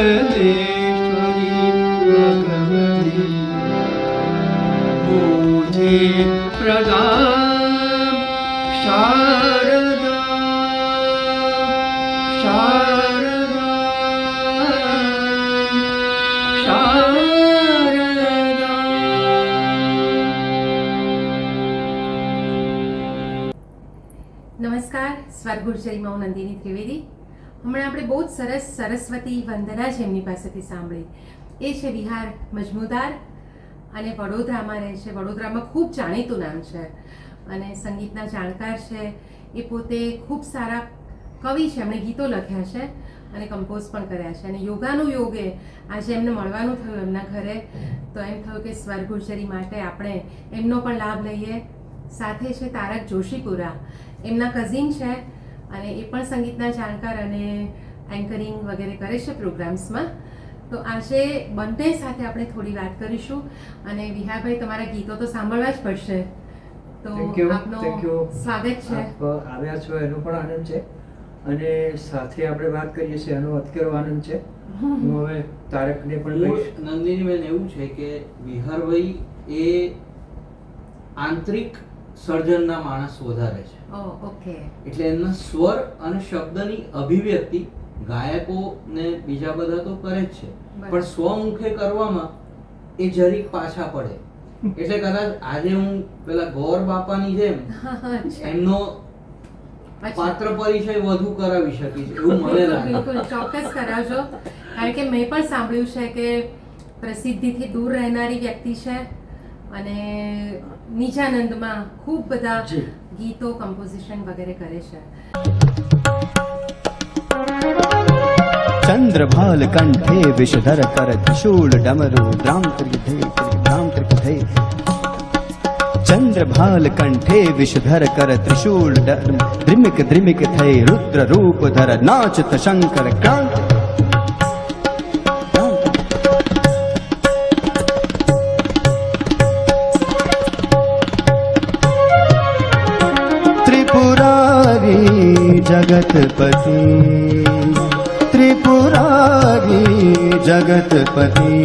जगदेश्वरी भगवती बुद्धि प्रदान शारदा शारदा शारदा। નમસ્કાર, સ્વર્ગુર્જરીમાં હું નંદિની ત્રિવેદી. હમણાં આપણે બહુ જ સરસ સરસ્વતી વંદના છે એમની પાસેથી સાંભળી. એ છે વિહાર મજમુદાર અને વડોદરામાં રહે છે. વડોદરામાં ખૂબ જાણીતું નામ છે અને સંગીતના જાણકાર છે. એ પોતે ખૂબ સારા કવિ છે. એમણે ગીતો લખ્યા છે અને કમ્પોઝ પણ કર્યા છે. અને યોગાનું યોગે આજે એમને મળવાનું થયું એમના ઘરે, તો એમ થયું કે સ્વર્ગુર્જરી માટે આપણે એમનો પણ લાભ લઈએ. સાથે છે તારક જોશીપુરા, એમના કઝિન છે અને એ પણ સંગીતના જાણકાર અને એન્કરિંગ વગેરે કરે છે પ્રોગ્રામ્સમાં. તો આજે બંને સાથે આપણે થોડી વાત કરીશું. અને વિહારભાઈ, તમારા ગીતો તો સાંભળવા જ પડશે, તો આપનો સ્વાગત છે. આપ આવ્યા છો એનો પણ આનંદ છે અને સાથે આપણે વાત કરીએ છીએ એનો અત્યરો આનંદ છે. હું હવે તારકને પણ કહીશ. નંદિની બેન, એવું છે કે વિહારભાઈ એ આંતરિક સર્જનના માણસ વધારે છે. ઓકે. એટલે એમના સ્વર અને શબ્દની અભિવ્યક્તિ ગાયકો ને બીજા બધા તો કરે જ છે, પણ સ્વમુખે કરવામાં એ જરીક પાછા પડે. એટલે કદાચ આજે હું પેલા ગોર બાપાની જેમ એમનો પાત્ર પરિચય વધુ કરાવી શકીશ એવું મને લાગે. બિલકુલ ચોક્કસ કરાવજો, કારણ કે મેં પણ સાંભળ્યું છે કે પ્રસિદ્ધિથી દૂર રહેનારી વ્યક્તિ છે અને નિજાનંદમાં ખૂબ બધા ગીતો કમ્પોઝિશન વગેરે કરે છે. चंद्रभाल कंठे विषधर कर त्रिशूल डमरू द्राम त्रिधे द्राम त्रिधे चंद्रभाल कंठे विषधर कर त्रिशूल द्रिमिक द्रिमिक थै रुद्र रूप धर नाचत शंकर क्रांत त्रिपुरारी जगतपति त्रिपुरारी जगतपति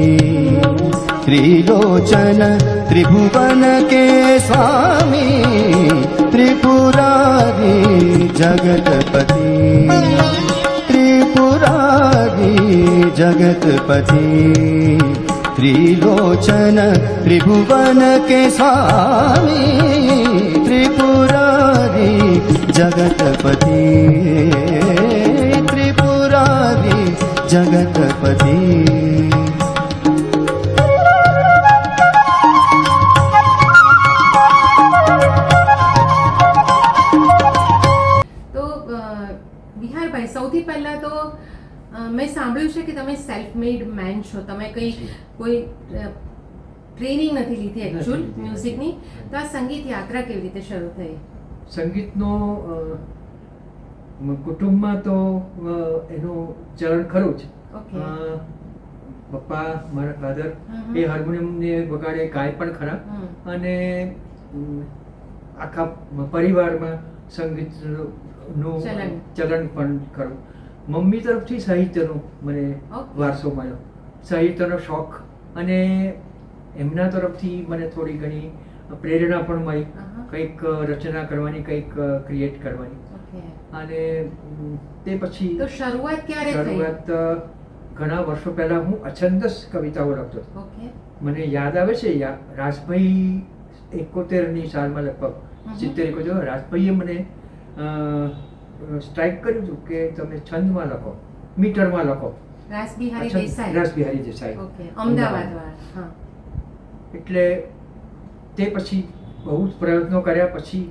त्रिलोचन त्रिभुवन के स्वामी त्रिपुरारी जगतपति त्रिपुरारी जगतपति त्रिलोचन त्रिभुवन के स्वामी त्रिपुरारी जगतपति त्रिपुरारी जगतपति. તો વિહારભાઈ, સૌથી પહેલા તો મેં સાંભળ્યું છે કે તમે સેલ્ફ મેડ મેન છો. તમે કોઈ ટ્રેનિંગ નથી લીધી એકચ્યુઅલ મ્યુઝિકની. તો આ સંગીત યાત્રા કેવી રીતે શરૂ થઈ? સંગીતનો કુટુંબમાં તો એનું ચલણ ખરું જ. પપ્પા, મારા ફાધર એ હાર્મોનિયમને વગાડે, ગાય પણ ખરા અને આખા પરિવારમાં સંગીતનું ચલણ પણ ખરું. મમ્મી તરફથી સાહિત્યનો મને વારસો મળ્યો, સાહિત્યનો શોખ, અને એમના તરફથી મને થોડી ઘણી પ્રેરણા પણ મળી કંઈક રચના કરવાની, કંઈક ક્રિએટ કરવાની. અને તે પછી શરૂઆત ક્યારે થઈ? શરૂઆત ઘણા વર્ષો પહેલા હું અછંદસ કવિતાઓ લખતો હતો. મને યાદ આવે છે, રાજભાઈ 71ની સાલમાં લગભગ 70-71 રાજભાઈએ મને સ્ટ્રાઇક કર્યું હતું કે તમે છંદમાં લખો, મીટરમાં લખો. રાસબિહારી દેસાઈ, અમદાવાદ. એટલે તે પછી બહુ જ પ્રયત્નો કર્યા પછી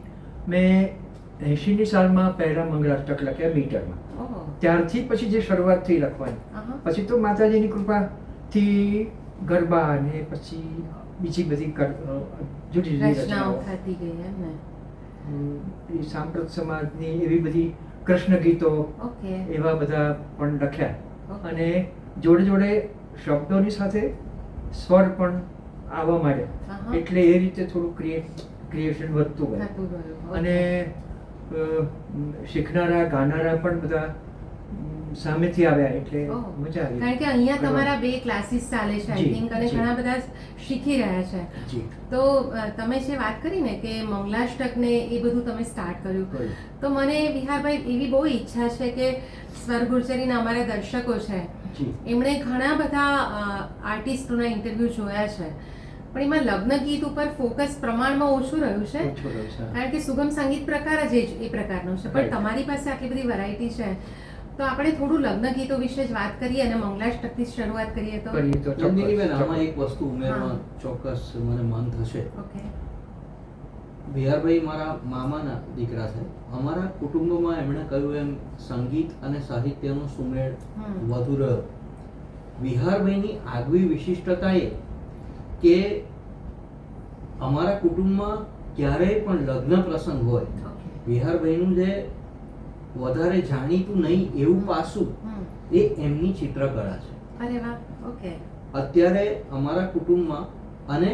મેં 80ની સાલમાં પહેલા મંગળાષ્ટક લખ્યા મીટરમાં. ત્યારથી પછી જે શરૂઆત થઈ લખવાની, પછી તો માતાજીની કૃપાથી ગરબા અને પછી બીજી બધી જુદી જુદી રચનાઓ થતી ગઈ. સાંપ્રત સમાજની એવી બધી કૃષ્ણ ગીતો એવા બધા પણ લખ્યા. અને જોડે જોડે શબ્દોની સાથે સ્વર પણ આવવા માંડ્યા. એટલે એ રીતે થોડું ક્રિએશન વધતું ગયું. અને શીખનારા ગાનારા પણ બધા સામેથી આવ્યા એટલે ઓહ. મજા આવી. કારણ કે અહીંયા તમારા 2 ક્લાસીસ ચાલે છે આઈ જી, થિંક, અને જી. ઘણા બધા શીખી રહ્યા છે. જી તો તમે જે વાત કરી ને કે મંગલાષ્ટક ને એ બધું તમે સ્ટાર્ટ કર્યું, કર્યું. તો મને વિહારભાઈ એવી બહુ ઈચ્છા છે કે સ્વર ગુર્જરીના અમારા દર્શકો છે જી એમણે ઘણા બધા આર્ટિસ્ટોના ઇન્ટરવ્યૂ જોયા છે, પણ એમાં લગ્ન ગીત ઉપર ફોકસ પ્રમાણમાં ઓછું રહ્યું છે, ઓછો રહ્યો છે. કારણ કે સુગમ સંગીત પ્રકાર જ એ પ્રકારનો છે. પણ Right. તમારી પાસે આટલી બધી વેરાયટી છે, તો આપણે થોડું લગ્ન ગીતો વિશે જ વાત કરીએ અને મંગલાષ્ટકથી શરૂઆત કરીએ તો. કરીએ તો ચોક્કસ, નંદિનીબેન, આમાં ચોક્કસ. એક વસ્તુ ઉમેરવા ચોક્કસ મને મન થશે. ઓકે. વિહારભાઈ મારા મામાના દીકરા છે. અમારા કુટુંબમાં એમણે કહ્યું એમ સંગીત અને સાહિત્યનો સુમેળ હમ. વધુ રહ્યો. વિહારભાઈની આગવી વિશિષ્ટતા એ કે અમારા કુટુંબમાં ક્યારેય પણ લગ્ન પ્રસંગ હોય, ઓકે. વિહારભાઈનું જે વધારે જાણીતું નહીં એવું પાસું હમ. એ એમની ચિત્રકળા છે. અરે વાહ. ઓકે. અત્યારે અમારા કુટુંબમાં અને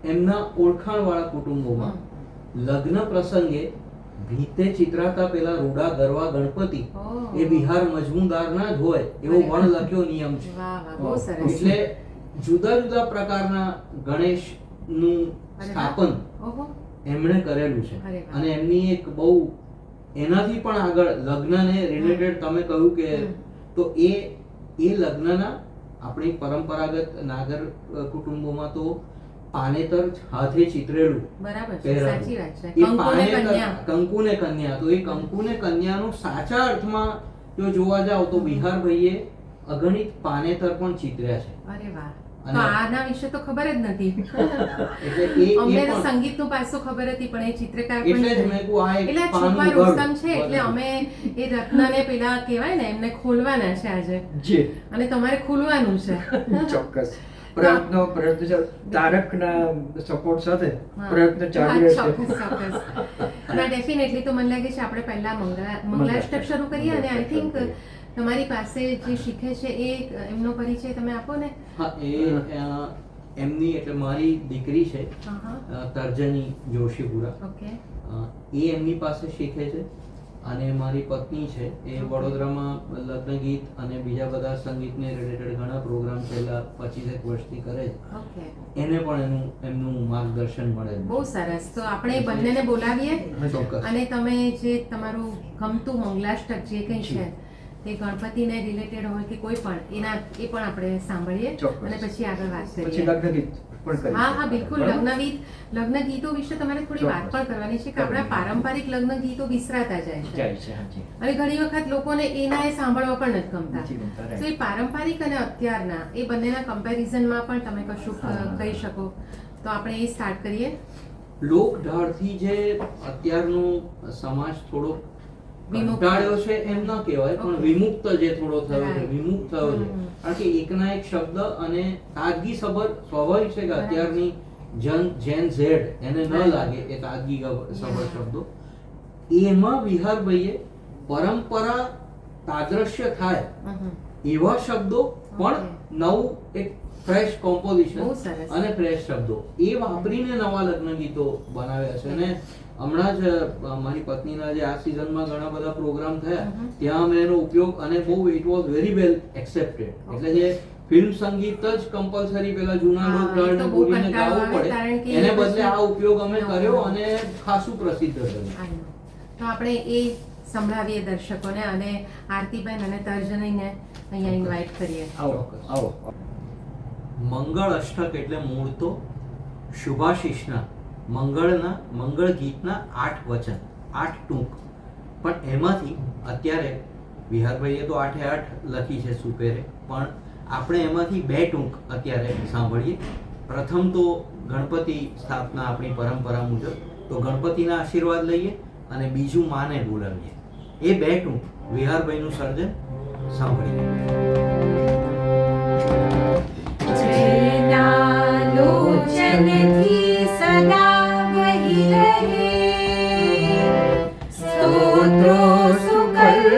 એમના ઓળખાણવાળા કુટુંબોમાં લગ્ન પ્રસંગે ભીતે ચિત્રાતા પેલા રૂડા ગરવા ગણપતિ ઓહ. એ બિહાર મજમુદારના જ હોય એવો વણ લખ્યો નિયમ છે. વાહ વાહ, બહુ સરસ. એટલે જુદા જુદા પ્રકારના ગણેશનું અરે વાહ. સ્થાપન ઓહો. એમણે કરેલું છે. અરે વાહ. અને એમની એક બહુ એનાથી પણ આગળ લગ્નને રિલેટેડ તમે કહ્યું કે હમ. તો એ લગ્નના આપણી પરંપરાગત નાગર કુટુંબોમાં તો પાનેતર હાથે ચિતરેલું બરાબર છે, પહેરાવું. સાચી વાત છે. એ કંકુ ને પાનેતર કન્યા. કંકુને કન્યા, તો એ કંકુને કન્યાનો સાચા અર્થમાં જો જોવા જાવ તો વિહારભાઈએ અગણિત પાનેતર પણ ચિતર્યા છે. અરે વાહ. તો અને- આના વિશે તો ખબર જ નથી. એટલે એ અમને તો પણ સંગીતનું પાસું ખબર હતી, પણ એ ચિત્રકાર એટલે પણ જ છે. મેં કહ્યું આ એક એટલે આ પાનું છુપા ગળ રુસ્તમ છે, એટલે બધું. અમે એ રત્નને પેલા કહેવાય ને એમને ખોલવાના છે આજે, જી અને તમારે ખોલવાનું છે. ચોક્કસ. પ્રયત્ન છે. તારકના સપોર્ટ સાથે હા. પ્રયત્ન ચાલુ હા, રહેશે. ચોક્કસ, ચોક્કસ. ના, ડેફિનેટલી. તો મને લાગે છે આપણે પહેલા મંગલાષ્ટક શરૂ કરીએ, અને આઈ થિંક તમારી પાસે જે શીખે છે એ એમનો પરિચય તમે આપો ને. હા, એમની એટલે મારી દીકરી છે હા, હા. તર્જની જોશીપુરા. ઓકે. એ એમની પાસે શીખે છે. અને મારી પત્ની છે એ વડોદરામાં લગ્ન ગીત અને બીજા બધા સંગીતને રિલેટેડ ઘણા પ્રોગ્રામ છેલ્લા 25 વર્ષથી કરે છે. ઓકે. એને પણ એમનું માર્ગદર્શન મળે છે. બહુ સરસ. તો આપણે બંનેને બોલાવીએ, ચોક્કસ. અને તમે જે તમારું ગમતું મંગલાષ્ટક જે કંઈ છે તે ગણપતિને રિલેટેડ હોય કે કોઈ પણ એ પણ આપણે સાંભળીએ, ચોક્કસ. અને પછી આગળ વાત પછી કરીએ. લગ્ન ગીત પણ કરીશું. હા હા, બિલકુલ. બરાબર? લગ્ન ગીતો વિશે તમારે થોડી વાત ચોક્કસ. પણ કરવાની છે કે આપણા પારંપરિક લગ્ન ગીતો વિસરાતા જાય છે, જાય છે, હાજી. અને ઘણી વખત લોકોને એના એ સાંભળવા પણ નથી ગમતા. નથી ગમતા, right. તો એ પારંપરિક અને અત્યારના એ બંનેના કમ્પેરિઝનમાં પણ તમે કશું હા. કહી શકો, તો આપણે એ સ્ટાર્ટ કરીએ. લોકઢાળથી જે અત્યારનો સમાજ થોડો વિમુક્ત. કંટાળ્યો છે એમ ન કહેવાય, પણ Okay. વિમુક્ત જે થોડો થયો છે, Right. વિમુક્ત થયો છે. હમ. કારણ કે એકના એક શબ્દ અને તાજગી સબર સ્વાભાવિક છે કે બરાબર. અત્યારની જેન ઝેડ એને ન Right. લાગે એ તાજગી સબર Yeah. શબ્દો. એમાં વિહારભાઈએ પરંપરા તાદ્રશ્ય થાય હમ. એવા શબ્દો પણ નવું એક ફ્રેશ કોમ્પોઝિશન બહુ સરસ. અને ફ્રેશ શબ્દો એ વાપરીને નવા લગ્ન ગીતો બનાવ્યા છે. અને હમણાં જ મારી પત્નીના જે આ સિઝનમાં ઘણા બધા પ્રોગ્રામ થયા હમ. ત્યાં અમે એનો ઉપયોગ, અને બહુ it was very well accepted. એટલે જે ફિલ્મ સંગીત જ કમ્પલસરી પેલા જૂના હા, લોકઢાળને એ તો બહુ બોલીને કંટાળો ગાવું આવે, કારણ કે પડે, એને બદલે પછી- આ ઉપયોગ અમે No. કર્યો અને ખાસું પ્રસિદ્ધ થયું. I know. તો આપણે એ સંભળાવીએ દર્શકોને, અને આરતીબેન અને તર્જનીને અહીંયા ઇન્વાઇટ કરીએ. આવો ચોક્કસ. આવો. મંગળ અષ્ટક એટલે મૂળ તો શુભાશીષના મંગળ ગીતના 8 વચન, 8 ટૂંક. પણ એમાંથી અત્યારે વિહારભાઈએ તો 8 લખી છે સુપેરે, પણ આપણે એમાંથી 2 ટૂંક અત્યારે સાંભળીએ. પ્રથમ તો ગણપતિ સ્થાપના આપણી પરંપરા મુજબ, તો ગણપતિના આશીર્વાદ લઈએ, અને બીજું માને બોલાવીએ. એ 2 ટૂંક વિહારભાઈનું સર્જન સાંભળીએ. लोचनथी सदा वही रहे स्तोत्रो सुकल्याणना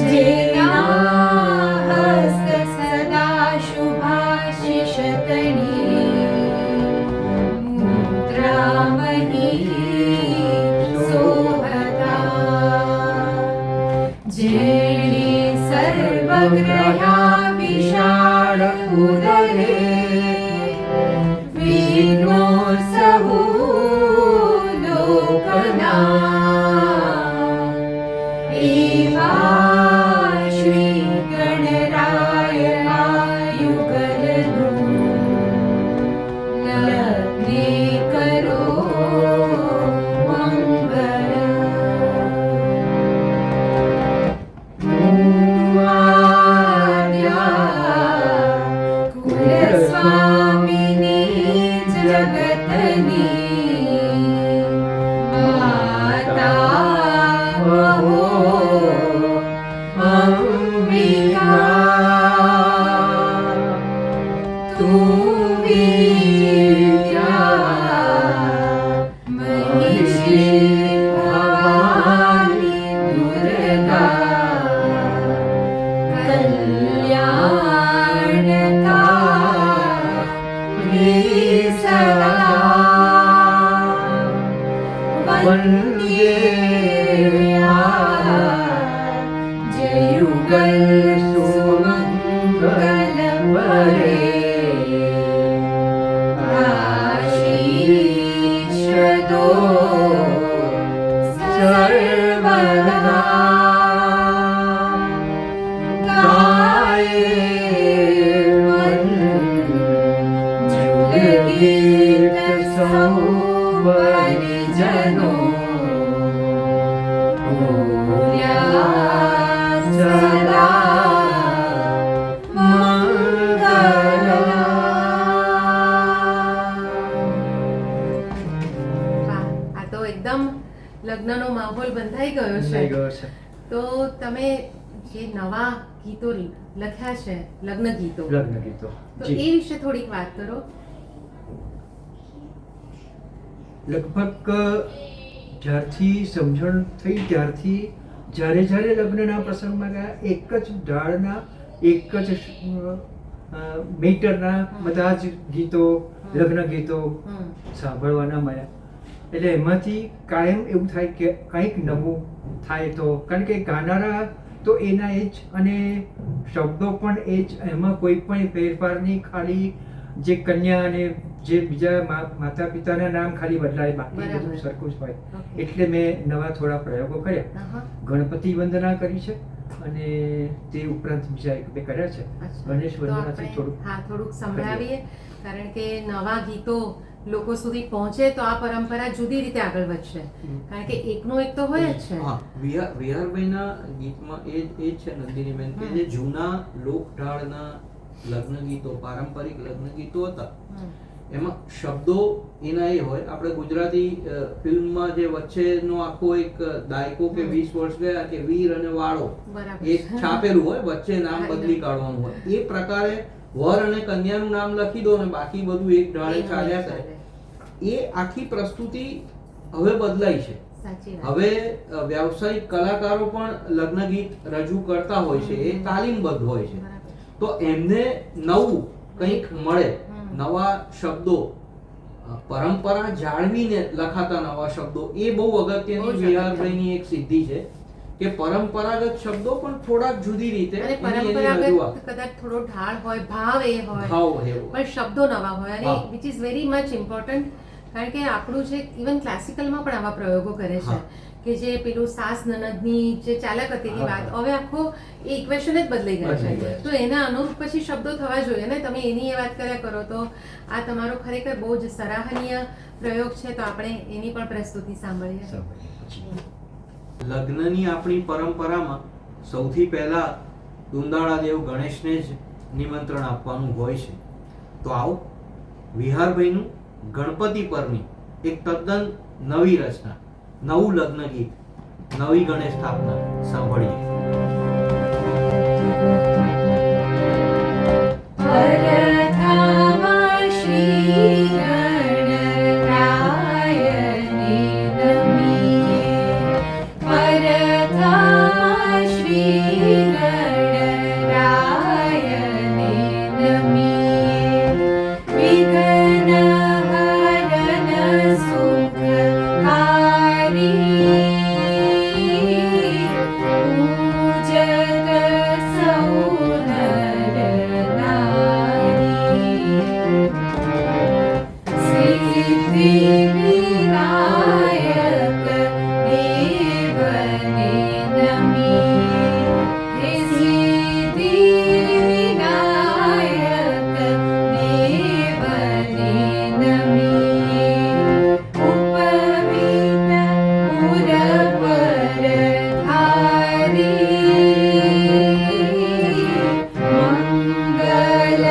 जेना हस्त सदा शुभाशिषतणी मुद्रामही श्री भवानी दुर्गा कल्याणकारी सदा वन्दे जयुगल सुमंगल वरे आशीष दो सर्वदा गाये मन जुगगीत सौ परिजनों पूर्या सदा વાહ, આ તો એકદમ લગ્નનો માહોલ બંધાઈ ગયો નહીં છે. ગયો છે. તો તમે જે નવા ગીતો લખ્યા છે, લગ્ન ગીતો, લગ્ન ગીતો તો જી. એ વિશે થોડીક વાત કરો. લગભગ જ્યારથી સમજણ થઈ ત્યારથી જ્યારે લગ્નના પ્રસંગમાં ગયા, એક જ ઢાળના એક જ મીટરના બધા જ ગીતો, લગ્ન ગીતો હમ. સાંભળવાના મળ્યા. એટલે એમાંથી કાયમ એવું થાય કે કંઈક નવું થાય તો, કારણ કે ગાનારા તો એના એ જ અને શબ્દો પણ એ જ, એમાં કોઈ પણ ફેરફાર નહીં. ખાલી જે કન્યા અને જે બીજા માતા પિતાના નામ ખાલી બદલાય, બાકી બરાબર. બધું સરખું જ હોય. Okay. એટલે મેં નવા થોડા પ્રયોગો કર્યા. આહા. ગણપતિ વંદના કરી છે અને તે ઉપરાંત બીજા એક બે કર્યા છે. અચ્છા. ગણેશ તો વંદનાથી આપણે, થોડુંક હા, થોડુંક સંભળાવીએ, કારણ કે નવા ગીતો લોકો સુધી પહોંચે તો આ પરંપરા જુદી રીતે આગળ વધશે. કારણ કે એકનું એક તો હોય જ છે. હા, વિહારભાઈના ગીતમાં એ જ છે નંદિનીબેન, કે જે જૂના લોકઢાળના લગ્ન ગીતો, પારંપરિક લગ્ન ગીતો હતા, હમ. એમાં શબ્દો એના એ હોય. આપણે ગુજરાતી ફિલ્મમાં જે વચ્ચેનો આખો એક દાયકો કે 20 વર્ષ ગયા કે વીર અને વાળો બરાબર. એ છાપેલું હોય, વચ્ચે નામ બદલી કાઢવાનું હોય. એ પ્રકારે વર અને કન્યાનું નામ લખી દો ને બાકી બધું એક ઢાળે ચાલ્યા કરે. એ આખી પ્રસ્તુતિ હવે બદલાઈ છે. સાચી વાત. હવે વ્યાવસાયિક કલાકારો પણ લગ્ન ગીત રજૂ કરતા હોય છે, એ તાલીમબદ્ધ હોય છે. બરાબર. તો એમને નવું કંઈક મળે, નવા શબ્દો, પરંપરા જાળવીને લખાતા નવા શબ્દો, એ બહુ બહુ અગત્યની જ વિહારભાઈની એક સિદ્ધિ છે કે પરંપરાગત શબ્દો પણ થોડાક જુદી રીતે અને એની પરંપરાગત રજૂઆત, કદાચ થોડો ઢાળ હોય, ભાવ એ હોય, ભાવ એવો. પણ શબ્દો નવા હોય, અને હા. Which is very much important. કારણ કે આપણું જે ઇવન ક્લાસિકલમાં પણ આવા પ્રયોગો કરે છે હા. કે જે પેલું સાસ નનદની જે ચાલક હતી એ હા, વાત, હા. હવે આખો એ ઇક્વેશન જ બદલાઈ ગયા બદલાઈ છે. ગયા તો એના અનુરૂપ પછી શબ્દો થવા જોઈએ ને. તમે એની એ વાત કર્યા કરો તો આ તમારો ખરેખર બહુ જ સરાહનીય પ્રયોગ છે. તો આપણે એની પણ પ્રસ્તુતિ સાંભળીએ. લગ્નની આપણી પરંપરામાં સૌથી પહેલા દુંદાળા દેવ ગણેશને જ નિમંત્રણ આપવાનું હોય છે. તો આવો વિહારભાઈનું ગણપતિ પરની એક તદ્દન નવી રચના, નવું લગ્ન ગીત, નવી ગણેશ સ્થાપના સાંભળીએ. परधाम श्री गणरायने नमिये परधाम श्री गणरायने नमिये विघ्नहरण सुखकारी पूजक सौनर नारी सिद्धिविनायक देवने नमिये हे सिद्धिविनायक देवने नमिये उपवीत पुरपर धारी मंगल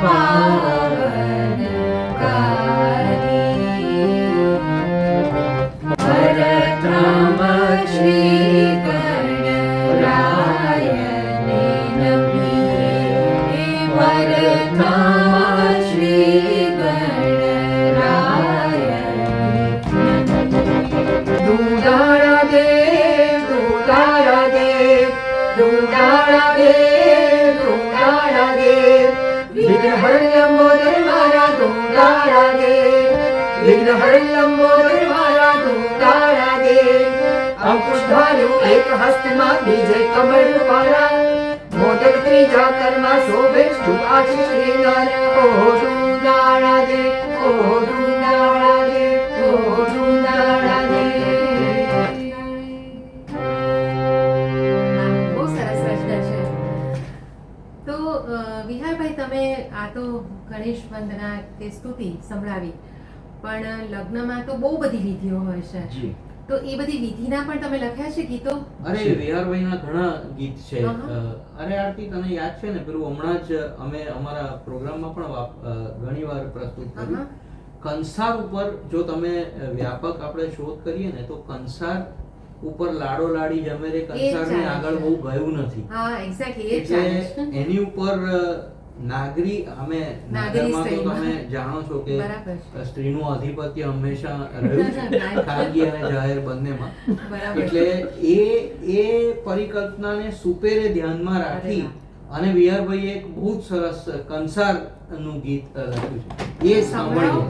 पावन कारी એક હસ્તમાં બીજે કમળ પારા મોદક ત્રીજા કરમાં શોભે શુભ આશીષ દેનાર ઓહો ડુંડાળા દે ઓહો ડુંડાળા દે ઓહો ડુંડાળા દે. બહુ સરસ રચના છે. તો વિહારભાઈ, તમે આ તો ગણેશ વંદના કે સ્તુતિ સંભળાવી, પણ લગ્નમાં તો બહુ બધી વિધિઓ હોય છે. જી. તો એ બધી વિધિના પણ તમે લખ્યા છે ગીતો? અરે વિહારભાઈના ઘણા ગીત છે. અહં. અરે આરતી, તને યાદ છે ને પેલું હમણાં જ અમે અમારા પ્રોગ્રામમાં પણ ઘણી વાર પ્રસ્તુત કર્યું. અહં. કંસાર ઉપર જો તમે વ્યાપક આપણે શોધ કરીએ ને તો કંસાર ઉપર લાડો લાડી જમે રે કંસારની ચાલે આગળ છે. બહુ ગયું નથી. હા, એક્ઝેક્ટલી એ જ ચાલે એટલે છે. એની ઉપર નાગરી અમે નાગરી નાગરમાં તો સ્ત્રીમાં. તમે જાણો છો કે બરાબર છે. સ્ત્રીનું આધિપત્ય હંમેશા રહ્યું છે ખાનગી અને જાહેર બંનેમાં. બરાબર. એટલે એ પરિકલ્પનાને સુપેરે ધ્યાનમાં રાખી અરે અને વિહારભાઈએ એક બહુ જ સરસ કંસારનું ગીત લખ્યું છે. એ સાંભળીએ.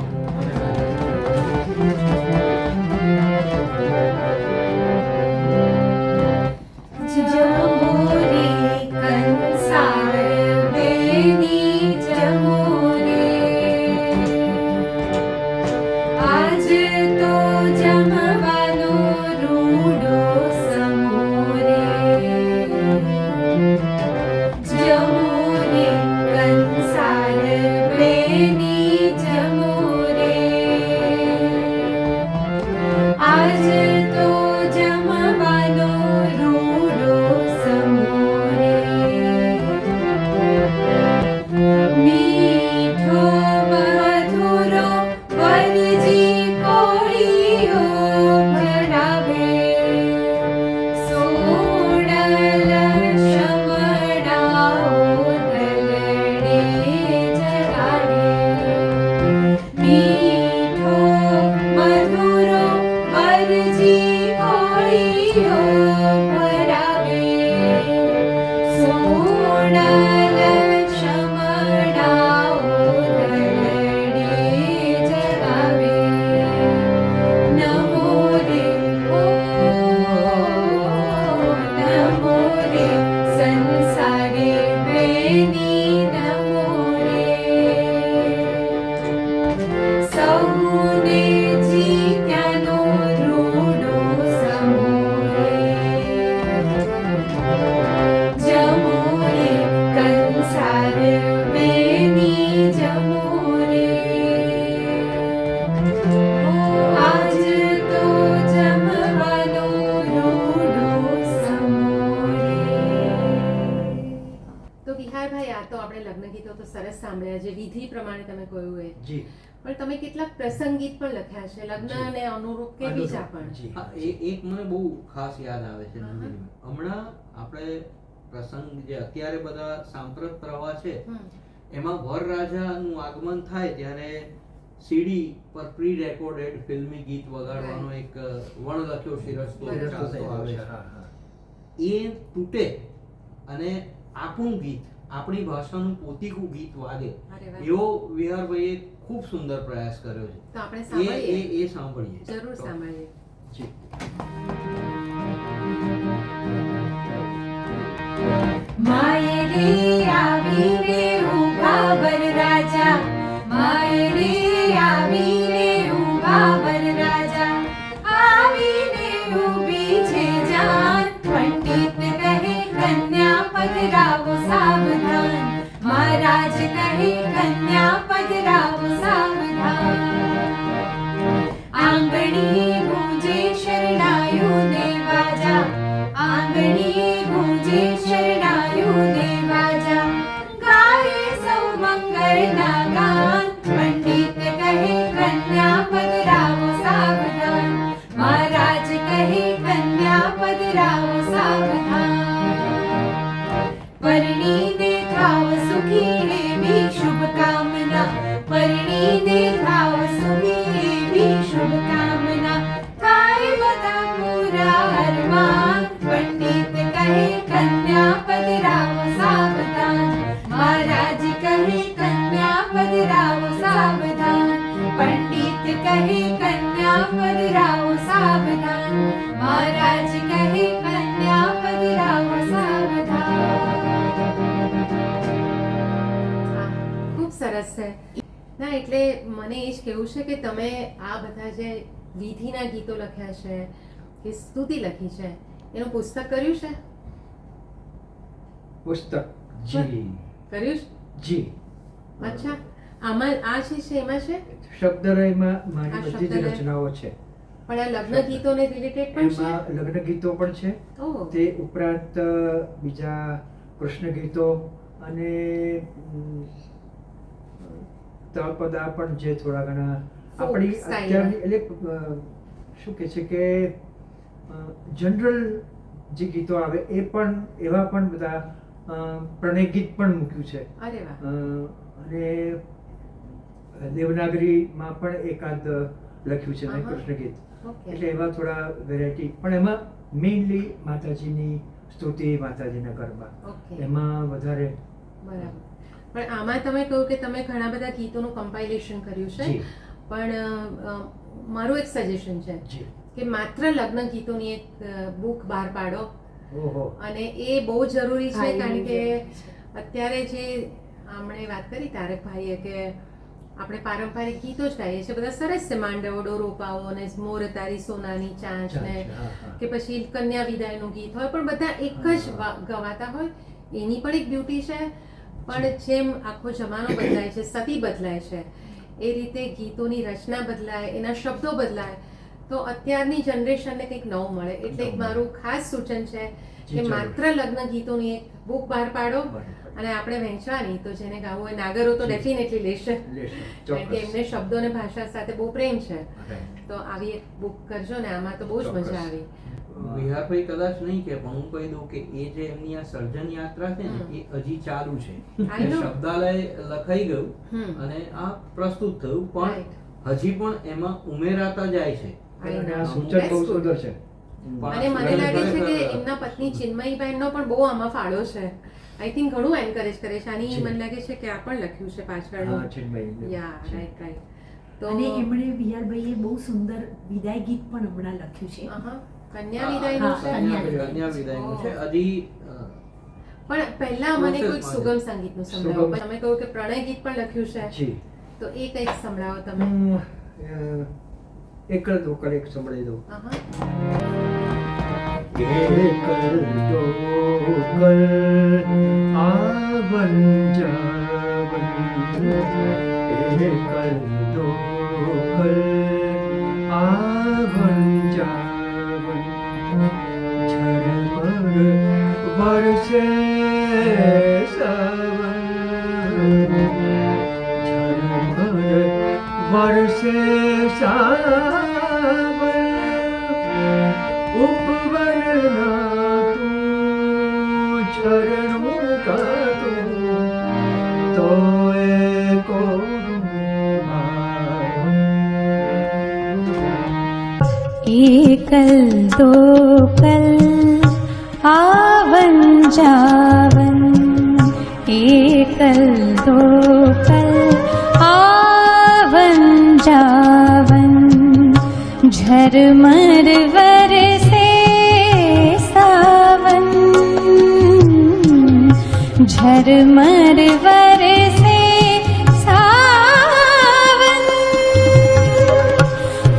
જમો રે કંસાર બેની જમો રે આજ તો જમવાનો રૂડો સમો રે જમો રે કંસાર બેની જમો રે આજ તો જમવાનો રૂડો સમો રે મીઠો મધુરો વરજી કોળીઓ ભરાવે સોડલ શમડાઓ દલડે જગાડે મીઠો મધુરો વરજી કોળીઓ ભરાવે સોડલ શમડાઓ દલડે જગાવે નમો રે ઓ નમો રે સંસારે બેની નમો રે સૌને જીત્યાનો રૂડો સમો રે જમો રે કંસાર બેની જમો રે આજ તો જમવાનો રૂડો સમો રે. તો વિહારભાઈ, આ તો આપણે લગ્ન ગીતો તો સરસ સાંભળ્યા, જે વિધિ પ્રમાણે તમે કહ્યું એ. જી પણ તમે કેટલાક પ્રસંગ ગીત પણ લખ્યા છે લગ્નને અનુરૂપ કે બીજા પણ? જી. હા, એક મને બહુ ખાસ યાદ આવે છે. હા. હમણાં આપણે પ્રસંગ જે અત્યારે બધા સાંપ્રત પ્રવાહ છે હમ. એમાં વરરાજાનું આગમન થાય ત્યારે સીડી પર પ્રી રેકોર્ડેડ ફિલ્મી ગીત વગાડવાનો એક વણલખ્યો શિરસ્તો બરાબર. ચાલતો આવે છે. હા, હા. એ તૂટે અને આપણું ગીત, આપણી ભાષાનું પોતીકું ગીત વાગે અરે વાહ. એવો વિહારભાઈએ ખૂબ સુંદર પ્રયાસ કર્યો છે. તો આપણે સાંભળીએ. એ સાંભળીએ. જરૂર સાંભળીએ. જી. માય રે આવીને ઊભા વરરાજા માય રે આવીને ઊભા વરરાજા આવીને ઊભી છે જાન પંડિત કહે કન્યા પધરાવો સાવધાન મહારાજ કહે કન્યા પધરાવો સાવધાન આંગણી ગુંજે શરણાયું ને વાજા આંગણી ગુંજે શરણાયું ને વાજા ગાય સૌ મંગળના ગાન પંડિત કહે કન્યા પધરાવો સાવધાન મહારાજ કહે કન્યા પધરાવો સાવધાન પરણીને થાવ સુખી એવી શુભકામના પરણીને થાવ સુખી એવી શુભકામના થાય બધા પૂરા હરમાન પંડિત કહે કન્યા પધરાવો સાવધાન મહારાજ કહે કન્યા પધરાવો સાવધાન પંડિત કહે કન્યા પધરાવો પધરાવો સાવધાન, મહારાજ કહે કન્યા પધરાવો સાવધાન. ખૂબ સરસ છે. ના એટલે મને એ જ કહેવું છે કે તમે આ બધા જે વિધિના ગીતો લખ્યા છે કે સ્તુતિ લખી છે એનું પુસ્તક કર્યું છે? પુસ્તક જી કર્યું છે? જી. અચ્છા, આમાં આ જે છે એમાં છે શબ્દરયમાં મારી આ બધી જ શબ્દરય. રચનાઓ છે. પણ આ લગ્ન ગીતોને રિલેટેડ પણ છે? એમાં લગ્ન ગીતો પણ છે, ઓહ, તે ઉપરાંત બીજા કૃષ્ણ ગીતો અને તળપદા પણ જે થોડા ઘણા Folk આપણી style. અત્યારની એટલે શું કહે છે કે જનરલ જે ગીતો આવે એ પણ એવા પણ બધા પ્રણય ગીત પણ મૂક્યું છે. અરે વાહ. અને દેવનાગરીમાં પણ એકાદ લખ્યું છે મેં આહા. કૃષ્ણ ગીત. ઓકે, એટલે એવા થોડા વેરાયટી, પણ એમાં મેઇનલી માતાજીની સ્તુતિ, માતાજીના ગરબા, ઓકે, એમાં વધારે. બરાબર. પણ આમાં તમે કહ્યું કે તમે ઘણા બધા ગીતોનું કમ્પાઇલેશન કર્યું છે, જી પણ મારું એક સજેશન છે જી. કે માત્ર લગ્ન ગીતોની એક બુક બહાર પાડો, ઓહો. અને એ બહુ જરૂરી હા, છે. એ કારણ બહુ કે જરૂરી છે. અત્યારે જે આપણે વાત કરી તારકભાઈએ કે આપણે પારંપરિક ગીતો જ ગાઈએ છીએ, બધા સરસ છે, માંડવડો રોપાવો ને મોર તારી સોનાની ચાંચ ને હા, હા. કે પછી કન્યા વિદાયનું ગીત હોય, પણ બધા એક જ ગવાતા હોય. એની પણ એક બ્યુટી છે. પણ જેમ આખો જમાનો બદલાય છે, સતી બદલાય છે, એ રીતે ગીતોની રચના બદલાય, એના શબ્દો બદલાય, તો અત્યારની જનરેશનને કંઈક નવું મળે. એટલે એક મારું ખાસ સૂચન છે જી, કે જરૂર. માત્ર લગ્ન ગીતોની એક બુક બહાર પાડો બરાબર. અને આપણે વહેંચવાની. તો જેને ગાવું હોય નાગરો તો જી. ડેફિનેટલી લેશે, લેશો. કારણ કે ચોક્કસ. એમને શબ્દો અને ભાષા સાથે બહુ પ્રેમ છે. Right. તો આવી એક બુક કરજો ને, આમાં તો બહુ જ ચોક્કસ. મજા આવી. વિહારભાઈ કદાચ નહીં કે પણ હું કહી દઉં કે એ જે એમની આ સર્જન યાત્રા છે ને એ હજી ચાલુ છે. I know. શબ્દાલય લખાઈ ગયું હમ. અને આ પ્રસ્તુત થયું, પણ Right. હજી પણ એમાં ઉમેરાતા જાય છે. I અને know. આ સૂચન That's બહુ good. સુંદર છે. અને મને લાગે છે કે એમના પત્ની ચિન્મયીબેનનો પણ બહુ આમાં ફાળો છે. આઈ થિંક ઘણું એન્કરેજ કરે છે. આની જી. મને લાગે છે કે આ પણ લખ્યું છે હા, પાછળનું. ચિન્મયી. યા રાઈટ રાઈટ. તો અને એમણે વિહારભાઈએ બહુ સુંદર વિદાય ગીત પણ હમણાં લખ્યું છે. આહા, કન્યા વિદાયનું હા, છે. કન્યા વિદાયનું છે. હજી પણ પહેલા મને Process કોઈક માં સુગમ સંગીતનું સંભળાવો. સુગમ. તમે કહ્યું કે પ્રણય ગીત પણ લખ્યું છે, જી. તો એ કંઈક સંભળાવો તમે. એકલ દોકલ એક સંભળાઈ દઉં. આહા. એકલ દોકલ આવન જાવન, એકલ દોકલ આવન જાવન, ઝરમર વરસે સાવન, ઝરમર વરસે સાવન, ઉપવનના તું ચરણું ગાતું, તોય કોરું આવું. एकल दोकल आवन जावन, एकल दोकल आवन जावन, झरमर बरसे सावन, झरमर बरसे सावन,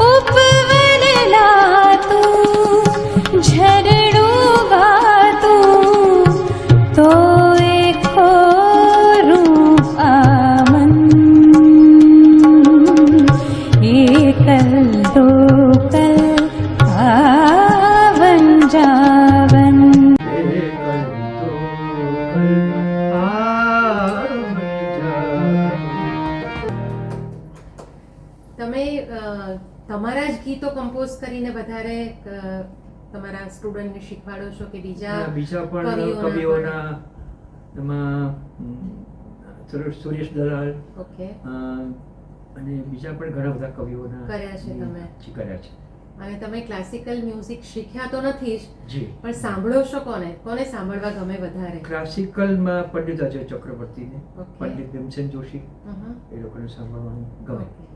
उपवन लातूं झरड़ों गातूं, तोय खोरूं आमन, एकल दोकल आवन जावन. એકલ દોકલ આવન જાવન. તમે તમારા જ ગીતો કમ્પોઝ કરીને વધારે તમારા સ્ટુડન્ટને શીખવાડો છો કે બીજા બીજા પણ કવિઓના એમાં સુરેશ દલાલ ઓકે, અને બીજા પણ ઘણા બધા કવિઓના કર્યા છે તમે? જી, કર્યા છે. અને તમે ક્લાસિકલ મ્યુઝિક શીખ્યા તો નથી જ, જી. પણ સાંભળો છો કોને કોને સાંભળવા ગમે વધારે? ક્લાસિકલમાં પંડિત અજય ચક્રવર્તીને, Okay. પંડિત ભીમસેન જોશી, હમ. એ લોકોને સાંભળવાનું ગમે. Okay.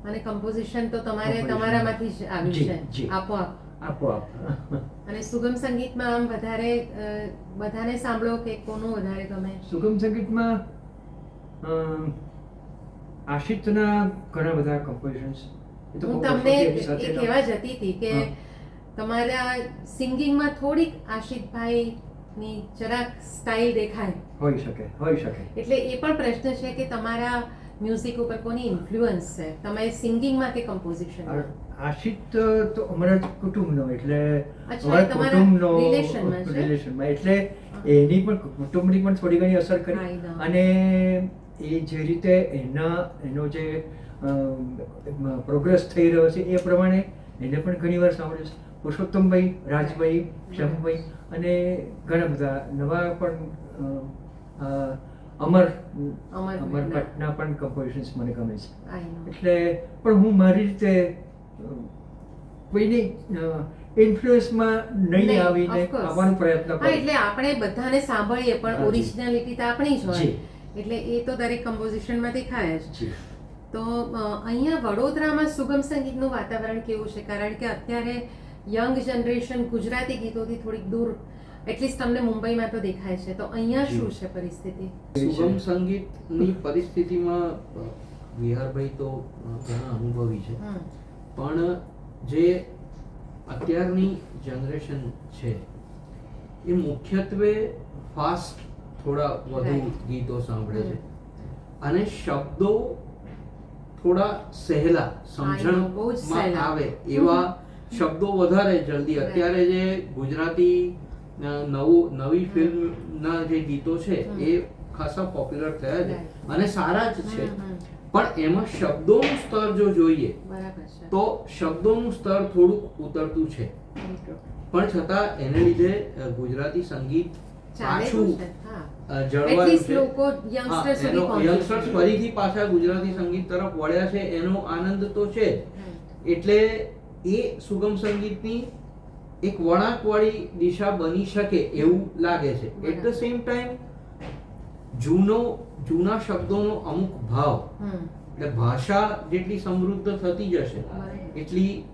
અને કમ્પોઝિશન તો તમારે Composition. તમારામાંથી જ આવ્યું જી, છે જી. આપોઆપ. આપોઆપ. અને સુગમ સંગીતમાં આમ વધારે બધાને સાંભળો કે કોનું વધારે ગમે? સુગમ સંગીતમાં આશિતના ઘણા બધા કમ્પોઝિશન્સ. હું તમને એ કહેવા જતી હતી કે તમારા સિંગિંગમાં થોડીક આશિતભાઈની જરાક સ્ટાઇલ દેખાય. હોઈ શકે. એટલે એ પણ પ્રશ્ન છે કે તમારા મ્યુઝિક ઉપર કોની ઇન્ફ્લુઅન્સ છે, તમે સિંગિંગમાં કે કમ્પોઝિશનમાં? આશિત તો અમારા કુટુંબનો, એટલે અચ્છા, અમારા તમારા કુટુંબનો રિલેશનમાં છે? રિલેશનમાં, એટલે એની પણ કુટુંબની પણ થોડી ઘણી અસર I કરી. know. અને એ જે રીતે એનો જે પ્રોગ્રેસ થઈ રહ્યો છે એ પ્રમાણે એને પણ ઘણી વાર સાંભળ્યું છે. પુરુષોત્તમભાઈ, રાજભાઈ, શ્યામભાઈ અને ઘણા બધા નવા પણ અમર ભટ્ટના પણ કમ્પોઝિશન્સ મને ગમે છે. I know. એટલે પણ હું મારી રીતે કોઈની ઇન્ફ્લુઅન્સમાં નહીં આવીને of course. આવવાનો પ્રયત્ન હા, કરું. એટલે આપણે બધાને સાંભળીએ પણ હા, જી. ઓરિજિનાલિટી તો આપણી જ હોય, જી. એટલે એ તો દરેક કમ્પોઝિશનમાં દેખાય જ. જી. તો અહીંયા વડોદરામાં સુગમ સંગીતનું વાતાવરણ કેવું છે? કારણ કે અત્યારે યંગ જનરેશન ગુજરાતી ગીતોથી થોડીક દૂર, એટલીસ્ટ તમને મુંબઈમાં તો દેખાય છે, તો અહીંયા જી. શું છે પરિસ્થિતિ? સુગમ સંગીતની પરિસ્થિતિમાં વિહારભાઈ તો ઘણા અનુભવી છે, હમ. પણ જે અત્યારની જનરેશન છે એ મુખ્યત્વે ફાસ્ટ થોડા વધુ Right. ગીતો સાંભળે છે અને શબ્દો થોડા સહેલા બહુ જ સમજણમાં સહેલા. આવે એવા શબ્દો વધારે જલ્દી. Right. અત્યારે જે ગુજરાતી નવી ફિલ્મના જે ગીતો છે હમ. એ ખાસા પોપ્યુલર થયા છે Right. અને સારા જ છે, હમ, હમ. પણ એમાં શબ્દોનું સ્તર જો જોઈએ બરાબર છે. તો શબ્દોનું સ્તર થોડુંક ઉતરતું છે, પણ છતાં એને લીધે ગુજરાતી સંગીત ચાલે તો પાછું છે. હા. જળવાયું At least છે. લોકો youngsters હા, સુધી એનો પહોંચે છે. youngsters ફરીથી પાછા ગુજરાતી સંગીત તરફ વળ્યા છે, એનો આનંદ તો છે જ. Right. એટલે એ સુગમ સંગીતની એક વળાંકવાળી દિશા બની શકે એવું લાગે છે. એટ ધ સેમ ટાઈમ જૂના શબ્દોનો અમુક ભાવ, હમ. એટલે ભાષા જેટલી સમૃદ્ધ થતી જશે બરાબર. એટલી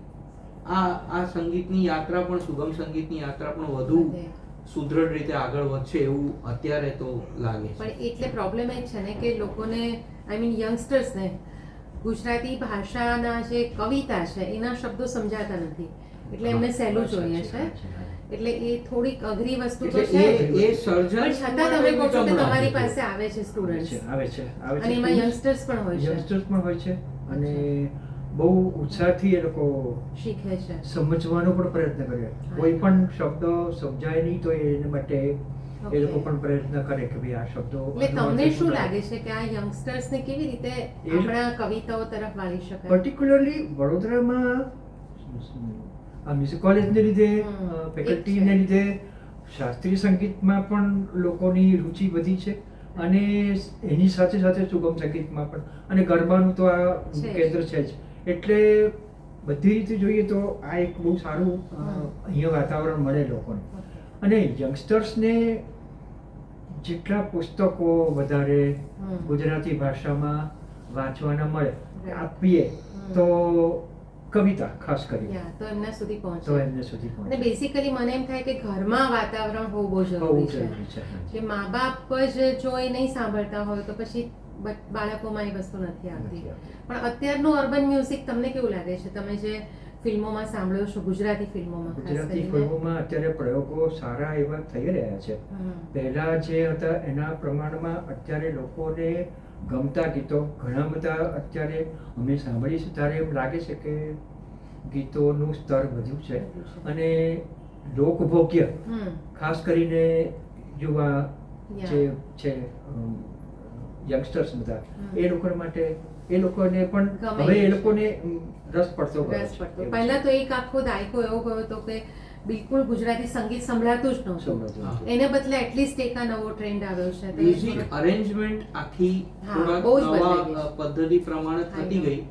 આ સંગીતની યાત્રા પણ, સુગમ સંગીતની યાત્રા પણ વધુ વધે. સુદૃઢ રીતે આગળ વધશે એવું અત્યારે તો લાગે છે. પણ એટલે પ્રોબ્લેમ એ જ છે ને કે લોકોને, આઈ મીન યંગસ્ટર્સને ગુજરાતી ભાષાના જે કવિતા છે એના શબ્દો સમજાતા નથી, એટલે એમને સહેલું જોઈએ છે. એટલે એ થોડીક અઘરી વસ્તુ તો એટલે છે, એ સર્જન પણ છતાં તમે કહો છો કે તમારી પાસે આવે છે સ્ટુડન્ટ્સ, આવે છે. અને એમાં યંગસ્ટર્સ પણ હોય છે, યંગસ્ટર્સ પણ હોય છે અને બહુ ઉત્સાહથી એ લોકો શીખે છે. સમજવાનો પણ પ્રયત્ન કરે. કોઈ પણ શબ્દ સમજાય નહીં તો એના માટે એ લોકો પણ પ્રયત્ન કરે કે ભાઈ આ શબ્દો. એટલે તમને શું લાગે છે કે આ યંગસ્ટર્સને કેવી રીતે આપણા કવિતાઓ તરફ વાળી શકાય? પર્ટિક્યુલરલી વડોદરામાં આ મ્યુઝિક કોલેજને લીધે, ફેકલ્ટીને લીધે શાસ્ત્રીય સંગીતમાં પણ લોકોની રુચિ વધી છે અને એની સાથે સાથે સુગમ સંગીતમાં પણ, અને ગરબાનું તો આ છે. કેન્દ્ર છે જ. એટલે બધી રીતે જોઈએ તો આ એક બહુ સારું અહીંયા વાતાવરણ મળે લોકોને. અને યંગસ્ટર્સને જેટલા પુસ્તકો વધારે ગુજરાતી ભાષામાં વાંચવાના મળે, આપીએ તો કવિતા ખાસ કરી યા, તો એમના સુધી તો પહોંચે. એમને સુધી અને પહોંચે. બેસિકલી મને એમ થાય કે ઘરમાં વાતાવરણ હોવું બહુ બહુ જરૂરી છે, જરૂરી છે. કે મા બાપ જ જો એ નહીં સાંભળતા હોય તો પછી બાળકોમાં એ વસ્તુ નથી આવતી. પણ અત્યારનું અર્બન મ્યુઝિક તમને કેવું લાગે છે? તમે જે ફિલ્મોમાં સાંભળો છો, ગુજરાતી ફિલ્મોમાં ખાસ ગુજરાતી કરીને? ફિલ્મોમાં અત્યારે પ્રયોગો સારા એવા થઈ રહ્યા છે. પહેલા જે હતા એના પ્રમાણમાં અત્યારે લોકોને ગમતા ગીતો ઘણા બધા અત્યારે અમે સાંભળીએ છીએ ત્યારે એમ લાગે છે કે ગીતોનું સ્તર વધ્યું છે. અને લોકભોગ્ય ખાસ કરીને યુવા જે છે યંગસ્ટર્સ બધા, એ લોકો માટે એ લોકોને પણ ગમે. હવે એ લોકોને રસ પડતો ગયો રસ છે. પડતો. પહેલા તો એક આખો દાયકો એવો ગયો હતો કે બિલકુલ ગુજરાતી સંગીત સંભળાતું જ નહોતું, સંભળાતું નહોતું. એને બદલે એટલીસ્ટ એક આ નવો ટ્રેન્ડ આવ્યો છે. તો મ્યુઝિક અરેન્જમેન્ટ આખી હા, થોડા બહુ જ બદલાઈ ગઈ નવા છે. પદ્ધતિ પ્રમાણે થતી ગઈ.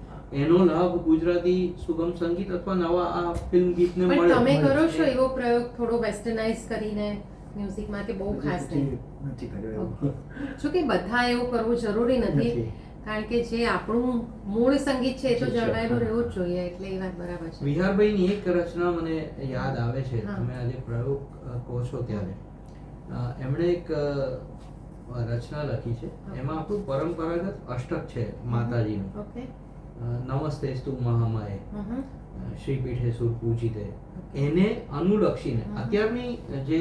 એનો લાભ ગુજરાતી સુગમ સંગીત અથવા નવા આ ફિલ્મ ગીતને પણ મળે. તમે કરો છો એવો પ્રયોગ થોડો વેસ્ટર્નાઇઝ કરીને મ્યુઝિકમાં, કે બહુ ખાસ નહીં? નથી કર્યો એવું. જો કે બધા એવું કરવું જરૂરી નથી, નથી. કારણ કે જે આપણું મૂળ સંગીત છે એ તો જી, છે. જળવાયેલું રહેવું જ જોઈએ, એટલે એ વાત બરાબર છે. વિહારભાઈની એક રચના મને યાદ આવે છે, હા. તમે આજે પ્રયોગ કહો છો ત્યારે એમણે એક રચના લખી છે, એમાં આપણું પરંપરાગત અષ્ટક છે માતાજીનું, ઓકે. નમસ્તેસ્તુ મહામાયે હમ. શ્રી પીઠે સુર પૂજિતે, એને અનુલક્ષીને અત્યારની જે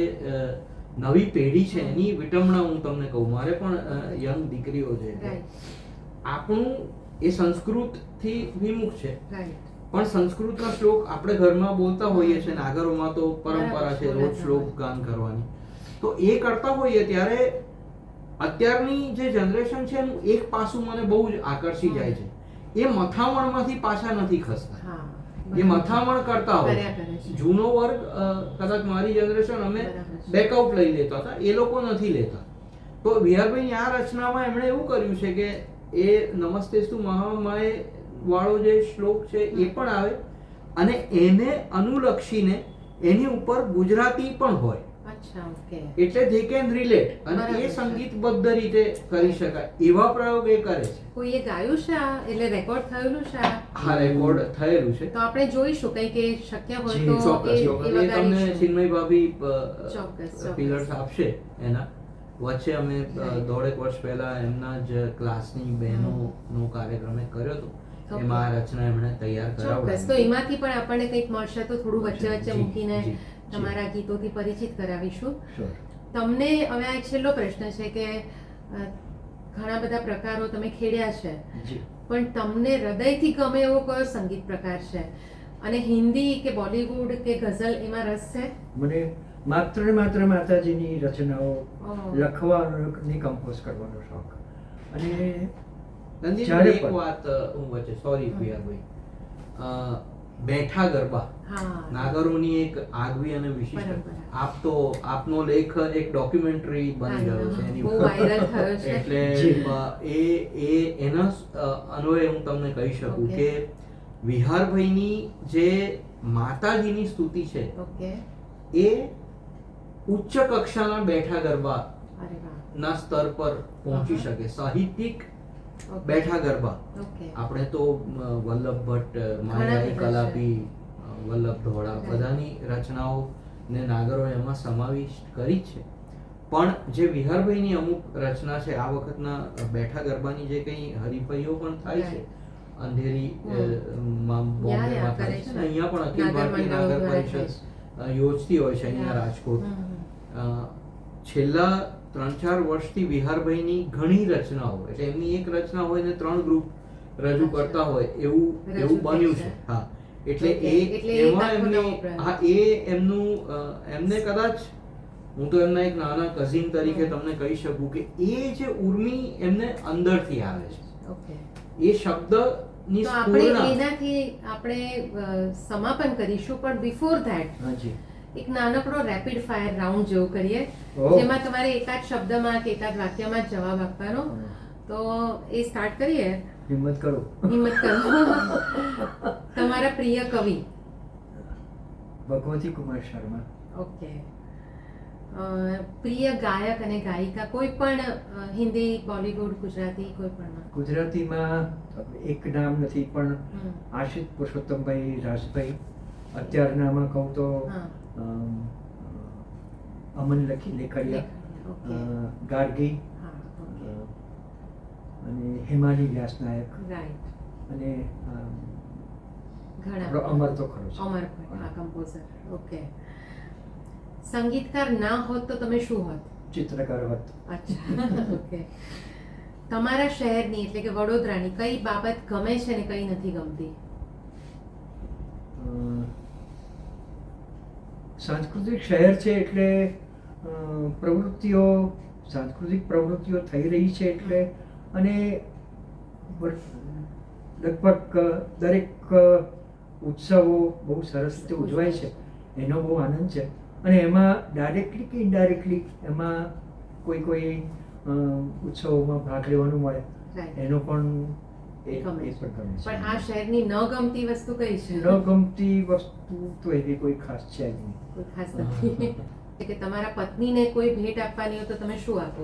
નવી પેઢી છે એની વિટંબણા હું તમને કહું, મારે પણ યંગ દીકરીઓ છે, રાઈટ આપણું એ સંસ્કૃત થી વિમુખ છે, રાઈટ. પણ સંસ્કૃતના શ્લોક આપણે ઘરમાં બોલતા હોઈએ છીએ, નાગરોમાં તો પરંપરા છે બરાબર, રોજ શ્લોક ગાન કરવાની, તો એ કરતા હોઈએ ત્યારે અત્યારની જે જનરેશન છે એનું એક પાસું મને બહુ જ આકર્ષી જાય છે, એ મથામણમાંથી પાછા નથી ખસતા, હા, એ બરાબર. મથામણ કરતા હોય કર્યા કરે છે. જૂનો વર્ગ કદાચ મારી જનરેશન અમે બરાબર છે. બેકઆઉટ લઈ લેતા હતા, એ લોકો નથી લેતા. તો વિહારભાઈની આ રચનામાં એમણે એવું કર્યું છે કે એ નમસ્તેસ્તુ મહામાયે વાળો જે શ્લોક છે એ પણ આવે અને એને અનુલક્ષીને એની ઉપર ગુજરાતી પણ હોય, અચ્છા, ઓકે. એટલે ધે કેન રિલેટ અને બરાબર એ છે. સંગીતબદ્ધ રીતે કરી શકાય એવા પ્રયોગ એ કરે છે. કોઈએ ગાયું છે આ, એટલે રેકોર્ડ થયેલું છે આ? હા, રેકોર્ડ થયેલું છે. તો આપણે જોઈશું કંઈક એ શક્ય હોય જી, તો ચોક્કસ એ ચોક્કસ. એ તમને વગાડીશું. ચિન્મય ભાભી ચોક્કસ. પિલર્સ આપશે એના. વચ્ચે અમે Right. દોઢેક વર્ષ પહેલા એમના જ ક્લાસની બહેનોનો કાર્યક્રમ એક કર્યો હતો, Okay. એમાં આ રચના એમણે તૈયાર ચોક્કસ. તો કરાવી. એમાંથી પણ આપણને કંઈક મળશે તો થોડું વચ્ચે વચ્ચે જી, મૂકીને જી, તમારા ગીતોથી પરિચિત કરાવીશું. Sure. તમને હવે આ એક છેલ્લો પ્રશ્ન છે કે ઘણા બધા પ્રકારો તમે ખેડ્યા છે, જી. પણ તમને હૃદયથી ગમે એવો કયો સંગીત પ્રકાર છે? અને હિન્દી કે બોલિવૂડ કે ગઝલ એમાં રસ છે? મને માત્ર ને માત્ર માતાજીની રચનાઓ ઓહ. લખવાનો ને કમ્પોઝ કરવાનો શોખ. અને રણજીતભાઈ, જ્યારે એક પણ- વાત હું વચ્ચે સોરી વિહારભાઈ, બેઠા ગરબા હા. નાગરોની એક આગવી અને વિશિષ્ટ, બરાબર. આપનો લેખ એક ડોક્યુમેન્ટરી બની ગયો છે એની બહુ ઉપર. વાયરલ થયો છે. એટલે જી. એના અન્વયે હું તમને કહી શકું Okay. કે વિહારભાઈની જે માતાજીની સ્તુતિ છે ઓકે. એ ઉચ્ચ કક્ષાના બેઠા ગરબા અરે વાહ. ના સ્તર પર પહોંચી અહં. શકે, સાહિત્યિક ઓકે. બેઠા ગરબા. ઓકે. આપણે તો વલ્લભ ભટ્ટ, ઘણા માયાઈ બધા છે. કલાપી, વલ્લભ ધોળા Right. બધાની રચનાઓ ને નાગરો એમાં સમાવિષ્ટ કરી છે, પણ જે વિહારભાઈની અમુક રચના છે, આ વખતના બેઠા ગરબાની જે કંઈ હરીફાઈઓ પણ થાય છે, Right. અંધેરી યા, બોમ્બેમાં કરે થાય છે છે. ને અહીંયા પણ અખિલ નાગર ભારતીય મંડળો નાગર દ્વારા થાય પરિષદ યોજતી હોય છે અહીંયા યા. રાજકોટ. હમ. છેલ્લા 3-4 વર્ષથી વિહારભાઈની ઘણી રચનાઓ, એટલે એમની એક રચના હોય ને 3 ગ્રુપ રજૂ અચ્છા. કરતા હોય એવું રજૂ બન્યું થાય છે. છે. હા, એટલે Okay. એ એટલે એ એમાં આખો નવો એમની પ્રયોગ. હા એ એમનું એમને કદાચ હું તો એમના એક નાના કઝિન તરીકે હમ. તમને કહી શકું કે એ જે ઉર્મી એમને અંદરથી આવે છે, ઓકે. એ શબ્દની તો આપણે સ્ફૂર્ણા. એનાથી આપણે સમાપન કરીશું, પણ બિફોર ધેટ હાજી. એક નાનકડો રેપિડ ફાયર રાઉન્ડ જેવું કરીએ, ઓહ. જેમાં તમારે એકાદ શબ્દમાં કે એકાદ વાક્યમાં જ જવાબ આપવાનો. તો એ સ્ટાર્ટ કરીએ. હિંમત કરો. હિંમત કરો. તમારા પ્રિય કવિ? ભગવતી કુમાર શર્મા. ઓકે. પ્રિય ગાયક અને ગાયિકા કોઈ પણ, હિન્દી, બોલિવૂડ, ગુજરાતી, કોઈ પણ? ગુજરાતીમાં એક નામ નથી પણ આશિષ પુરુષોત્તમભાઈ રાજભાઈ. અત્યારનામાં કહું તો હા. અમન લેખરિયા, ઓકે. ગાર્ગી, હા, ઓકે. અને હેમાલી વ્યાસનાયક, રાઈટ. અને ઘણા આપણો અમર તો ખરો છે. અમર ભટ્ટ, હા, કમ્પોઝર. ઓકે. સંગીતકાર ના હોત તો તમે શું હોત? ચિત્રકાર હોત. અચ્છા. ઓકે. તમારા શહેરની એટલે કે વડોદરાની કઈ બાબત ગમે છે ને કઈ નથી ગમતી? સાંસ્કૃતિક શહેર છે એટલે સાંસ્કૃતિક પ્રવૃત્તિઓ થઈ રહી છે એટલે, અને લગભગ દરેક ઉત્સવો બહુ સરસ રીતે ઉજવાય છે, એનો બહુ આનંદ છે. અને એમાં ડાયરેક્ટલી કે ઇનડાયરેક્ટલી એમાં કોઈ ઉત્સવોમાં ભાગ લેવાનું મળે, Right. એનો પણ એ ગમે એ છે. પણ ગમે છે. પણ આ શહેરની ન ગમતી વસ્તુ કઈ છે? ન ગમતી વસ્તુ તો એવી કોઈ ખાસ છે જ નહીં. કોઈ ખાસ નથી. કે તમારા પત્નીને કોઈ ભેટ આપવાની હોય તો તમે શું આપો?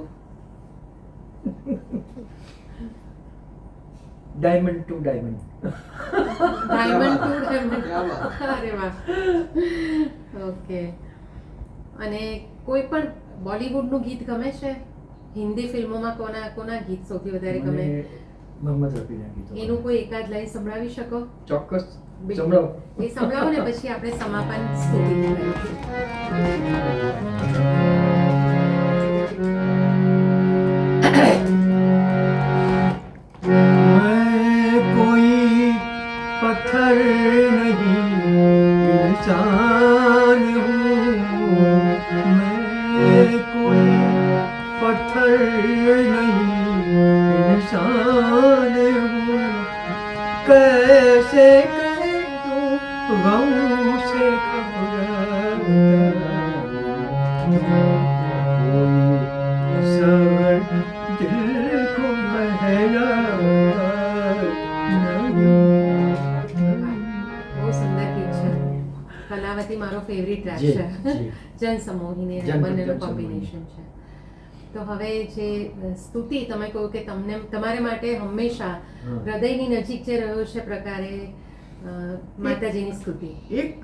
Diamond to diamond. Diamond to diamond. ક્યાં વાત. અરે વાહ. ઓકે. અને કોઈ પણ બોલિવૂડનું ગીત ગમે છે? હિન્દી ફિલ્મોમાં કોના ગીત સૌથી વધારે ગમે? મને મોહમ્મદ રફીના ગીતો. એનું કોઈ એકાદ લાઈન સંભળાવી શકો? ચોક્કસ બિલકુલ. સંભળાવો. એ સંભળાવો ને પછી આપણે સમાપન સ્તુતિ કરીશું. मैं कोई पत्थर नहीं इंसान हूँ, मैं कोई पत्थर नहीं इंसान हूँ, कैसे कह दूँ गम से घबराता, कोई सबर दिल को बहलाता नहीं. બહુ સુંદર ગીત છે. કલાવતી મારો ફેવરિટ ટ્રેક જી, છે. જી. જન સમોહિની અને જન બંનેનું સમોહિની. કોમ્બિનેશન છે. તો હવે જે સ્તુતિ તમે કહો કે તમને તમારે માટે હંમેશા હા. હૃદયની નજીક જે રહ્યો છે પ્રકારે માતાજીની સ્તુતિ. એક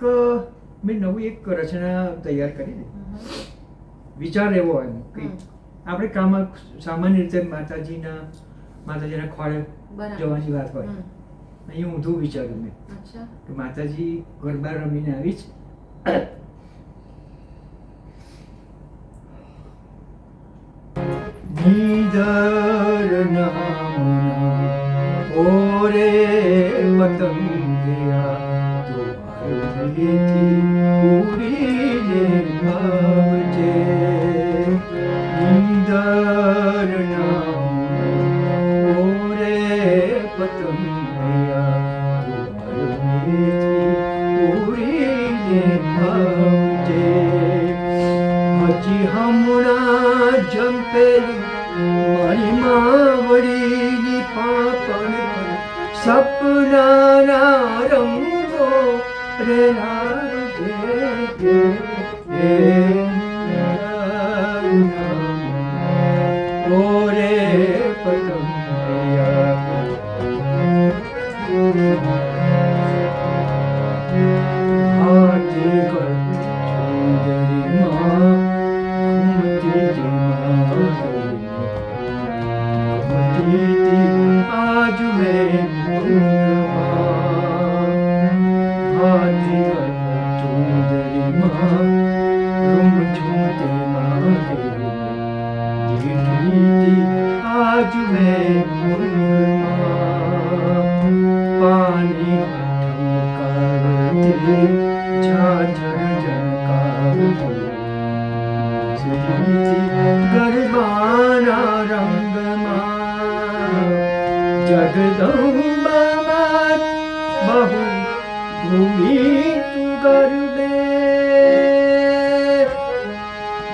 મેં નવી એક રચના તૈયાર કરી હતી. વિચાર એવો એમ કે આપણે સામાન્ય રીતે માતાજીના ખોળે બરાબર. જવાની વાત હોય. હમ. અહીં ઊંધું વિચાર્યું મેં અચ્છા. કે માતાજી ગરબા રમીને આવી જ નીદર નામના ઓરે પતંગિયા તો હરથી ઉડીને આવજે. નીદર નામના ઓરે પતંગિયા તો હરથી ઉડીને આવજે. હજી હમણાં જંપેલી મારી માવડીની પાપણ પર સપનાના રંગો રે લાગે. ઓરે પતંગિયા હાથી કર સુંદરીમાં ઘૂમતી આજ મેં હાથી કર સુંદરીમાં ઘૂમતી આજ મેં પાણી ઠમકારતે ઝાઝર ઝંકારતે ગરબાના રંગમાં જગદંબામાં બહુ ઘૂમી તું ગરબે.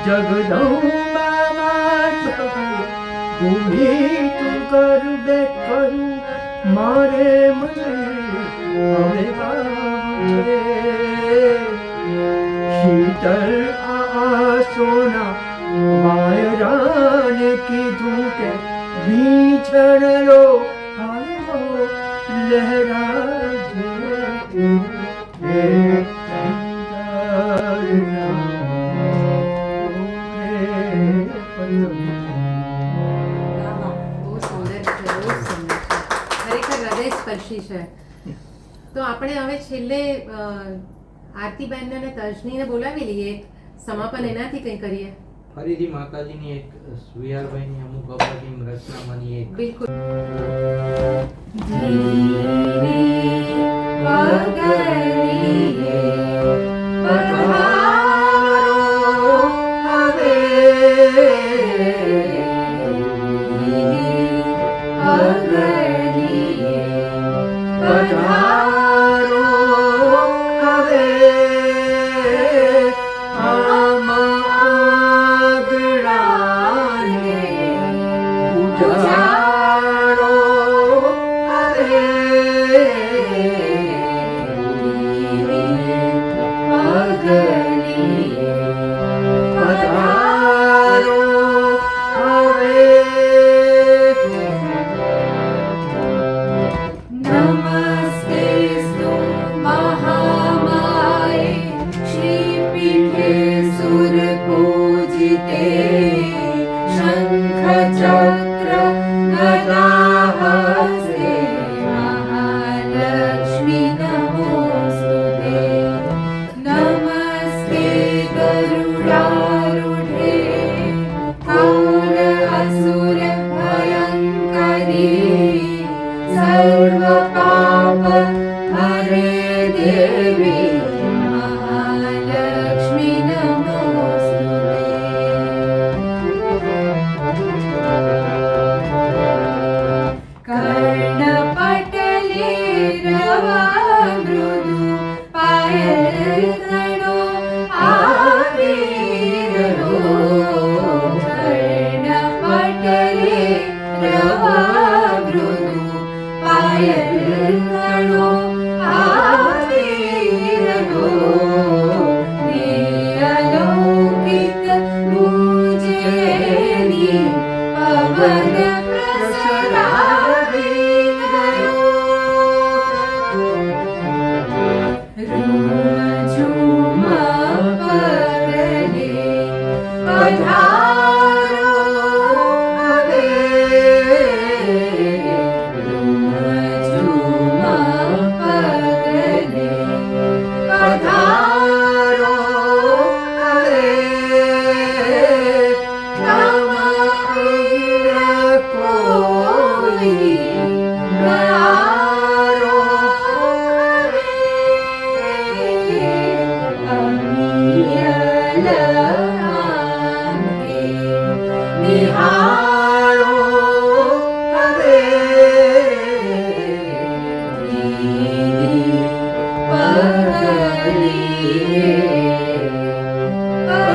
જગદંબામાં બહુ ઘૂમી તું ગરબે કરું મારે મને હવે છે. શીતળ આસોના વાયરાને કીધું કે વીંછણલો હાલો લહેરાજે. હે સુંદરના બહુ સુંદર છે, બહુ સુંદર છે. ખરેખર હૃદયસ્પર્શી છે. તો આપણે હવે છેલ્લે આરતીબેનને અને તર્જનીને બોલાવી લઈએ. સમાપન એનાથી કંઈ કરીએ. ફરીથી માતાજીની એક વિહારભાઈની અમુક અપ્રતિમ રચનામાંની એક બિલકુલ.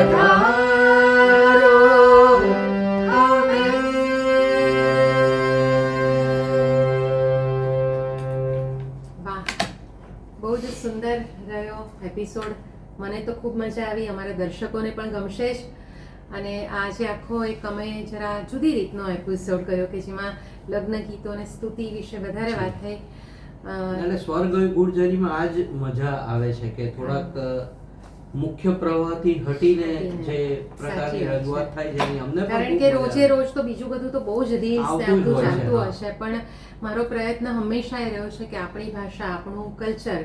પધારો હવે. વાહ, બહુ જ સુંદર રહ્યો એપિસોડ. મને તો ખૂબ મજા આવી, અમારા દર્શકોને પણ ગમશે જ. અને આજે આખો એક અમે જરા જુદી રીતનો એપિસોડ કર્યો કે જેમાં લગ્ન ગીતો અને સ્તુતિ વિશે વધારે વાત થઈ. એટલે સ્વર્ગ ગુર્જરીમાં આ જ મજા આવે છે કે થોડાક મુખ્ય પ્રવાહથી હટીને જે પ્રકારની સાચી વાત છે. રજૂઆત થાય છે એની અમને પણ કારણ ખૂબ કે મજા રોજે આવે. રોજ તો બીજું બધું તો બહુ જ રીલ્સ ને આવતું જ આપણું હોય છે, ચાલતું હા. હશે, પણ મારો પ્રયત્ન હંમેશા એ રહ્યો છે કે આપણી ભાષા, આપણું કલ્ચર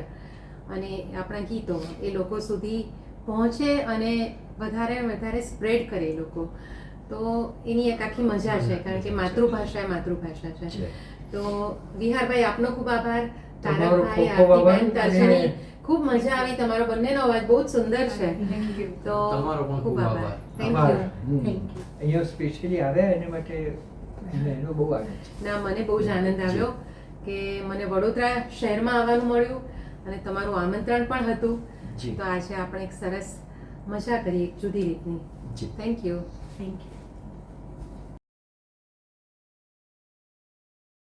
અને આપણા ગીતો એ લોકો સુધી પહોંચે અને વધારે ને વધારે સ્પ્રેડ કરે એ લોકો. તો એની એક આખી મજા છે, કારણ કે માતૃભાષા એ માતૃભાષા છે. તો વિહારભાઈ, આપનો ખૂબ આભાર. તમારો તારકભાઈ, ખૂબ ખૂબ આભાર. આરતીબેન, તર્જની, ખૂબ મજા આવી. તમારો બંનેનો અવાજ બહુ જ સુંદર છે. Thank you. તો તમારો પણ ખૂબ આભાર. થેન્ક આભાર. યુ. Thank you. અહીંયા સ્પેશિયલી આવ્યા એના માટે એનો બહુ આનંદ છે. ના, મને બહુ જ આનંદ આવ્યો કે મને વડોદરા શહેરમાં આવવાનું મળ્યું અને તમારું આમંત્રણ પણ હતું. જી. તો આજે આપણે એક સરસ મજા કરી, એક જુદી રીતની. જી. Thank you. Thank you.